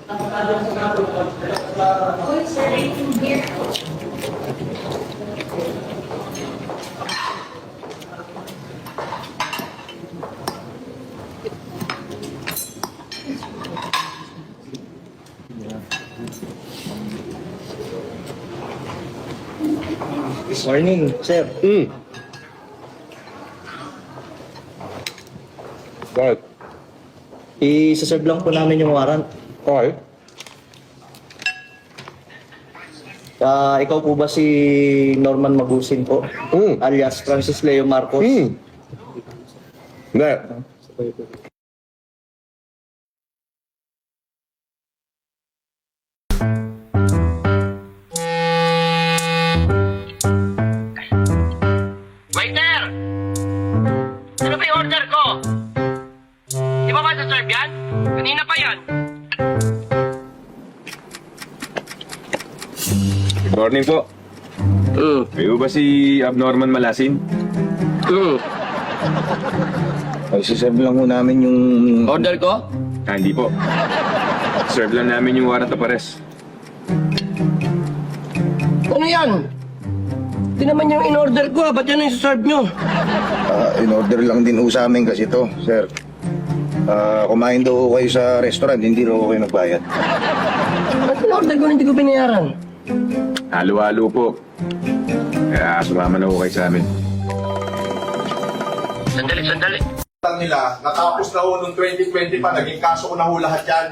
Morning, sir. Bakit? I-serve lang po namin yung warrant. Okay. Ikaw po ba si Norman Magusin po? Alias Francis Leo Marcos? Hindi. Waiter! Ano ba yung order ko? Di ba serve yan? Kanina pa yan. Good morning po. Kayo ba si Abnorman Malasin? Ay, serve lang po namin yung... Order ko? Hindi po. Serve lang namin yung warrant of arrest. Ano yan? Di naman yung in-order ko, ba't yan yung serve nyo? In-order lang din ho sa amin kasi to, sir. Kumain daw ho kayo sa restaurant, hindi raw ho kayo nagbayad. Ba't in-order ko na hindi ko binayaran? Halo-halo po. Kaya sumama na ho kayo sa amin. Sandali. Nila, natapos na ho noong 2020 pa, naging kaso ko na ho lahat yan.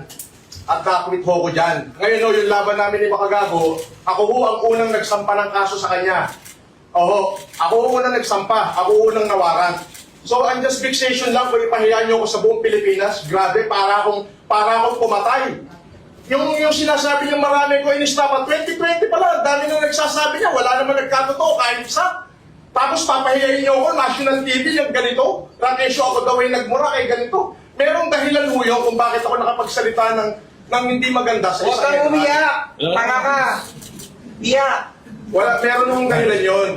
At nakwit ho ko dyan. Ngayon ho, yung laban namin ni Makagago, ako ho ang unang nagsampa ng kaso sa kanya. Oho, ako ho unang nagsampa, ako ho unang nawaran. So, ang just fixation lang kung ipahiya nyo ko sa buong Pilipinas, grabe, para akong pumatay. Yung sinasabi niya marami ko in-stop, 2020 pa lang, dami nang nagsasabi niya, wala naman nagkatotoo, kahit isa. Tapos papahiyain niyo ako, national TV, yung ganito. Rakesyo ako daw ay nagmura kay ganito. Merong dahilan ho yun kung bakit ako nakapagsalita ng hindi maganda sa isang... Huwag kang umiyak! Tanga ka! Iyak! Wala, meron nung dahilan yun.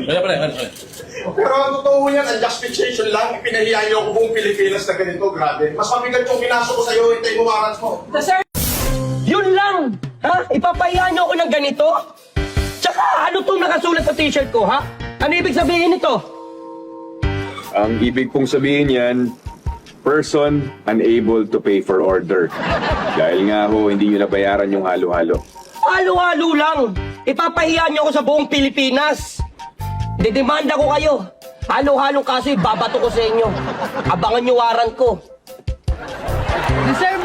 Pero ang totoo yan, ang justification lang, ipinahiya niyo ako buong Pilipinas na ganito, grabe. Mas mabigat yung kinaso ko sa'yo, hintay mo warrants mo. Yun lang! Ha? Ipapahiya nyo ako ng ganito? Tsaka ano itong nakasulat sa t-shirt ko, ha? Ano ibig sabihin nito? Ang ibig pong sabihin yan, person unable to pay for order. Dahil nga ho, hindi nyo nabayaran yung halo-halo. Halo-halo lang! Ipapahiya nyo ako sa buong Pilipinas! Didemanda ko kayo! Halo-halong kaso ibabato ko sa inyo. Abangan nyo warrant ko. Sir,